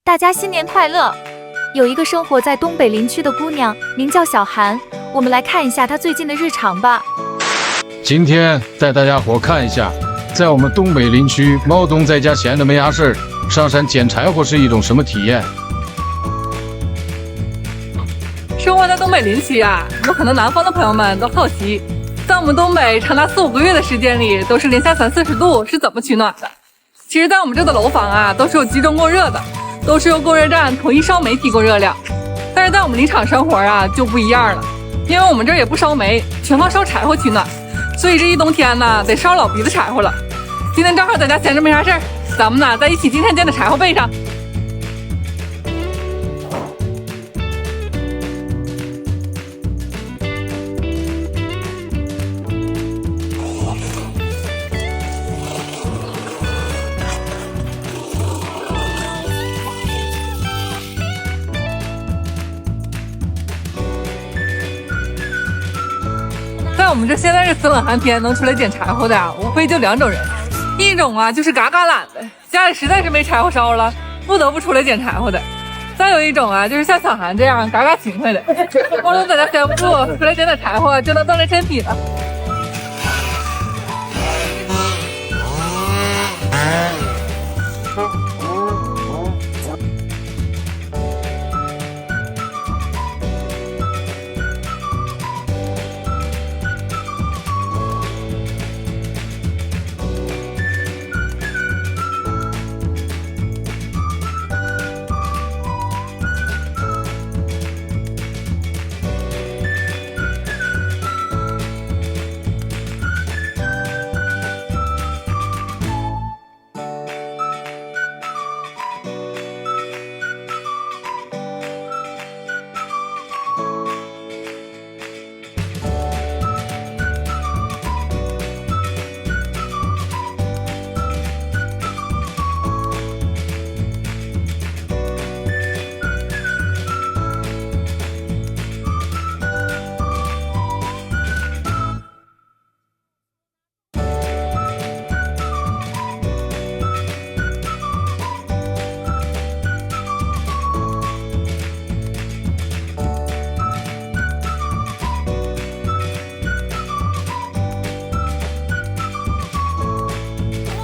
大家新年快乐！有一个生活在东北林区的姑娘，名叫小韩，我们来看一下她最近的日常吧。今天带大家伙看一下，在我们东北林区，猫冬在家闲着没啥事儿，上山捡柴火是一种什么体验？生活在东北林区啊，有可能南方的朋友们都好奇，在我们东北长达4-5个月的时间里，都是零下30-40度，是怎么取暖的？其实，在我们这的楼房啊，都是有集中供热的，都是由供热站统一烧煤提供热量。但是在我们林场生活啊，就不一样了，因为我们这儿也不烧煤，全靠烧柴火取暖，所以这一冬天呢，得烧老鼻子柴火了。今天正好在家闲着没啥事儿，咱们呢再一起今天捡的柴火备上。在我们这现在是死冷寒天，能出来捡柴火的无非就2种人，一种啊就是嘎嘎懒的，家里实在是没柴火烧了，不得不出来捡柴火的；再有一种啊就是像小韩这样嘎嘎勤快的，光能在家闲不住，出来捡点柴火就能锻炼身体了。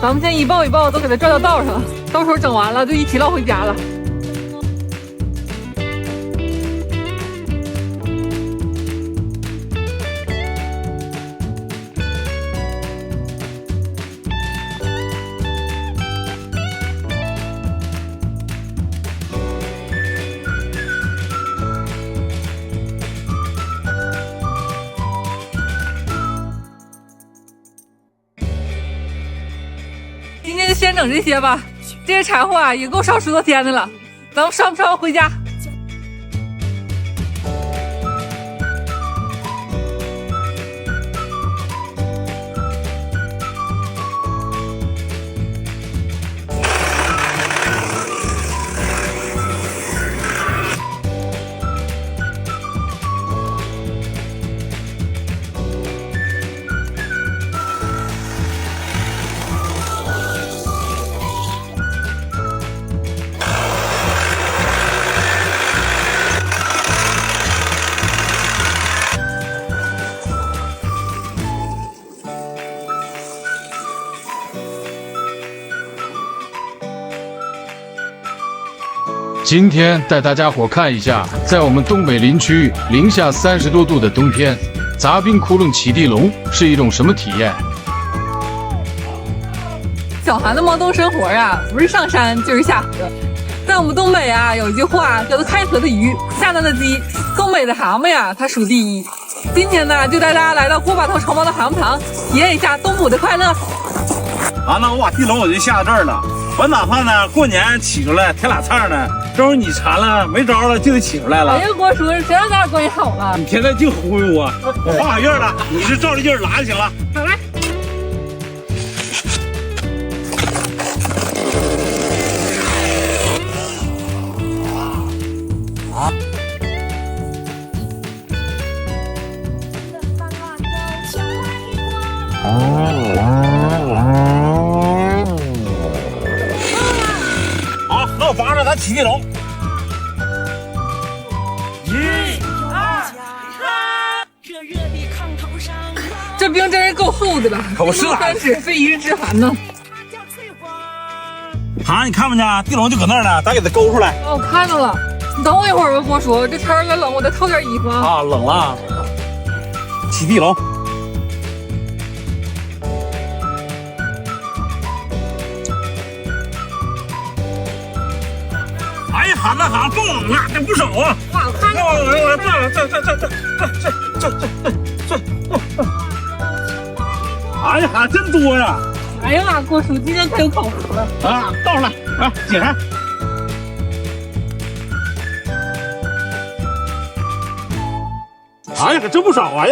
咱们先一抱一抱都给它拽到道上，到时候整完了就一起捞回家了。今天就先整这些吧，这些柴火啊也够烧10多天的了，咱们烧不烧回家？今天带大家伙看一下，在我们东北林区零下30多度的冬天，砸冰窟窿起地龙是一种什么体验？小韩的猫冬生活啊，不是上山就是下河。在我们东北啊，有一句话叫做开河的鱼，下蛋的鸡。东北的蛤蟆呀，它数第一。今天呢，就带大家来到锅把头城堡的蛤蟆塘，体验一下东捕的快乐。啊，那我把地笼我就下这儿了。我哪怕呢过年起出来添俩菜呢，这会儿你馋了没招了就得起出来了。哎呀，郭叔，谁让咱俩关系好了？你天天净忽悠我，我画好院了，你是照着劲儿拉就行了。好来。好，那我扒着咱起地地龙。这冰真是够厚的了，可不是啊3尺非一日之寒呢。啊，你看不见？地龙就搁那儿呢，咱给它勾出来。哦，我看着了。你等我一会儿吧，波叔，这天有点冷，我得套点衣服啊。啊，冷了。起地龙。哎呀，喊呐喊，够冷了，这不少啊！哇，我看着了。我这，哎呀，喊真多呀！哎呀妈，波叔，今天可有考核了。啊，倒上来啊，解开。哎呀，可真不少啊！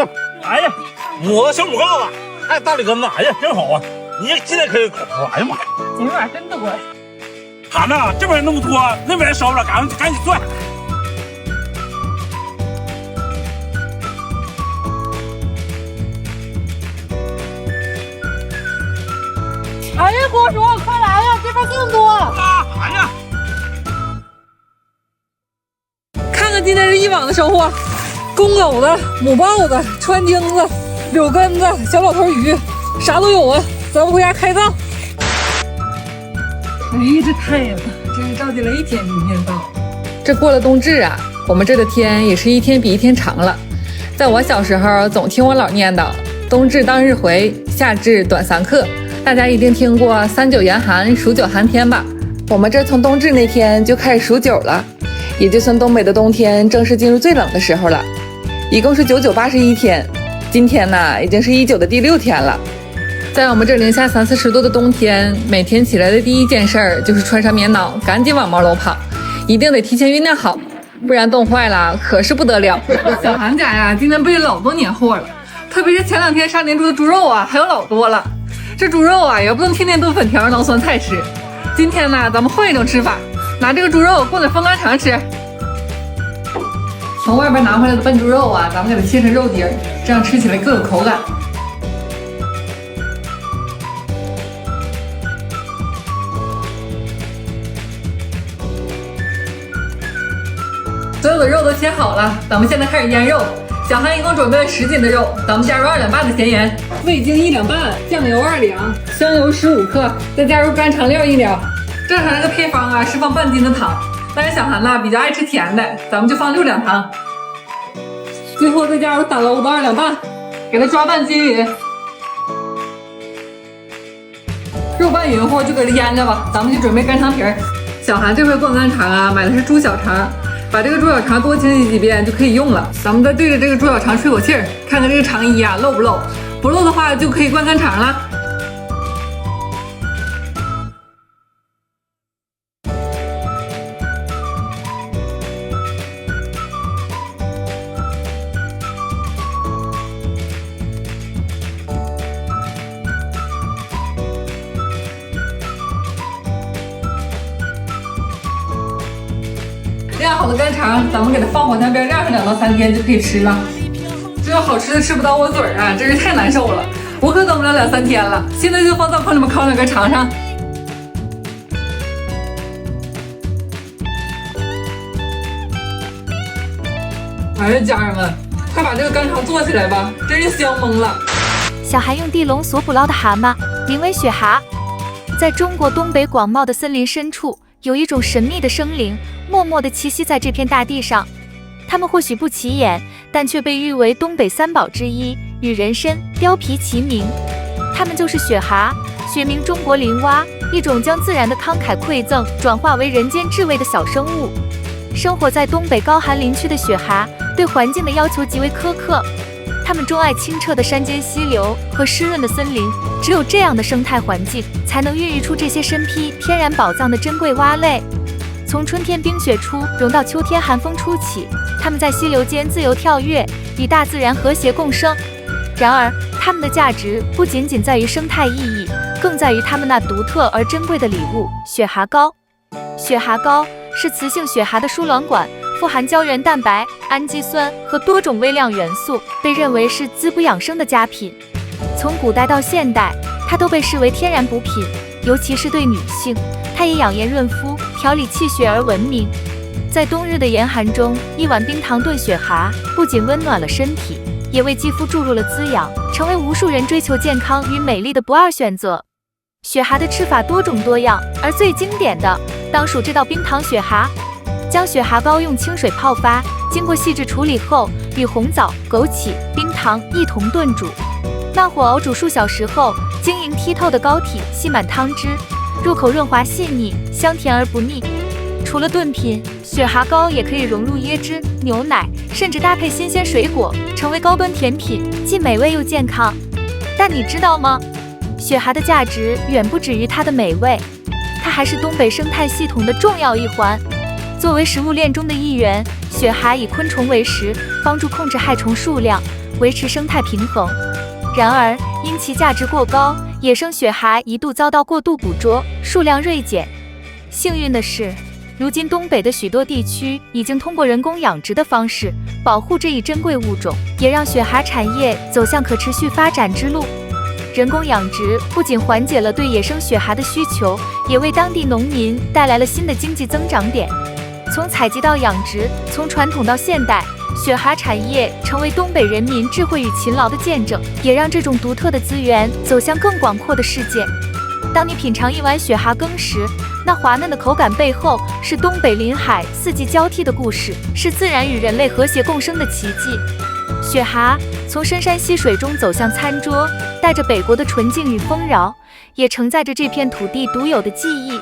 哎呀，母子小母告子，还有大里根子，哎呀，真好啊！你今天可以考核，哎呀妈呀，今晚真多呀。喊呐，这边那么多，那边少不了，赶紧拽。哎呀，波叔，快来呀，这边更多。啊，哎呀，看看今天这一网的收获，公狗子、母豹子、川钉子、柳根子、小老头鱼，啥都有啊！咱们回家开灶。哎呀，这太阳啊，真是照进来一天比一天高。这过了冬至啊，我们这的天也是一天比一天长了。在我小时候，总听我姥念叨：冬至当日回，夏至短3刻。大家一定听过3九严寒，数9寒天吧？我们这从冬至那天就开始数9了，也就算东北的冬天正式进入最冷的时候了。一共是9、9、81天，今天呢已经是19的第6天了。在我们这零下30、40度的冬天，每天起来的第一件事儿就是穿上棉袄，赶紧往茅楼跑，一定得提前酝酿好，不然冻坏了可是不得了。小韩家呀，今天备老多年货了，特别是前2天杀年猪的猪肉啊，还有老多了。这猪肉啊，也不能天天炖粉条当酸菜吃。今天呢，咱们换一种吃法，拿这个猪肉灌点风干肠吃。从外边拿回来的笨猪肉啊，咱们给它切成肉丁，这样吃起来更有口感。所有的肉都切好了，咱们现在开始腌肉。小韩一共准备了10斤的肉，咱们加入2两半的咸盐，味精1两半，酱油2两，香油15克，再加入干肠料1两。正常这个配方啊是放半斤的糖，但是小韩呢比较爱吃甜的，咱们就放6两糖。最后再加入打捞的2两半，给它抓拌均匀。肉拌匀乎就给它腌着吧，咱们就准备干肠皮儿。小韩这回灌干肠啊，买的是猪小肠。把这个猪小肠多清洗几遍就可以用了。咱们再对着这个猪小肠吹口气儿，看看这个肠衣啊漏不漏，不漏的话就可以灌干肠了。晾好的干肠，咱们给它放火那边晾上2到3天就可以吃了。这个好吃的吃不到我嘴啊，真是太难受了。我可等不了2、3天了，现在就放灶坑里面烤2根尝尝。哎呀，家人们，快把这个干肠做起来吧，真是香懵了。小韩用地笼所捕捞的蛤蟆名为雪蛤，在中国东北广袤的森林深处，有一种神秘的生灵，默默地栖息在这片大地上。它们或许不起眼，但却被誉为东北3宝之一，与人参、貂皮齐名。它们就是雪蛤，学名中国林蛙，一种将自然的慷慨馈赠转化为人间至味的小生物。生活在东北高寒林区的雪蛤，对环境的要求极为苛刻。它们钟爱清澈的山间溪流和湿润的森林，只有这样的生态环境，才能孕育出这些身披天然宝藏的珍贵蛙类。从春天冰雪初融到秋天寒风初起，它们在溪流间自由跳跃，与大自然和谐共生。然而，它们的价值不仅仅在于生态意义，更在于它们那独特而珍贵的礼物——雪蛤膏。雪蛤膏是雌性雪蛤的输卵管，富含胶原蛋白、氨基酸和多种微量元素，被认为是滋补养生的佳品。从古代到现代，它都被视为天然补品，尤其是对女性，它以养颜润肤、调理气血而闻名。在冬日的严寒中，一碗冰糖炖雪蛤不仅温暖了身体，也为肌肤注入了滋养，成为无数人追求健康与美丽的不二选择。雪蛤的吃法多种多样，而最经典的当属这道冰糖雪蛤。将雪蛤膏用清水泡发，经过细致处理后，与红枣、枸杞、冰糖一同炖煮。慢火熬煮数小时后，晶莹剔透的膏体吸满汤汁，入口润滑细腻，香甜而不腻。除了炖品，雪蛤膏也可以融入椰汁、牛奶，甚至搭配新鲜水果，成为高端甜品，既美味又健康。但你知道吗？雪蛤的价值远不止于它的美味，它还是东北生态系统的重要一环。作为食物链中的一员，雪蛤以昆虫为食，帮助控制害虫数量，维持生态平衡。然而，因其价值过高，野生雪蛤一度遭到过度捕捉，数量锐减。幸运的是，如今东北的许多地区已经通过人工养殖的方式保护这一珍贵物种，也让雪蛤产业走向可持续发展之路。人工养殖不仅缓解了对野生雪蛤的需求，也为当地农民带来了新的经济增长点。从采集到养殖，从传统到现代，雪蛤产业成为东北人民智慧与勤劳的见证，也让这种独特的资源走向更广阔的世界。当你品尝一碗雪蛤羹时，那滑嫩的口感背后是东北临海四季交替的故事，是自然与人类和谐共生的奇迹。雪蛤从深山溪水中走向餐桌，带着北国的纯净与丰饶，也承载着这片土地独有的记忆。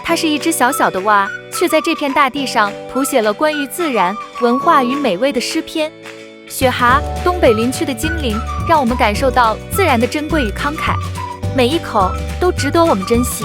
它是一只小小的蛙，却在这片大地上谱写了关于自然、文化与美味的诗篇。雪蛤，东北林区的精灵，让我们感受到自然的珍贵与慷慨，每一口都值得我们珍惜。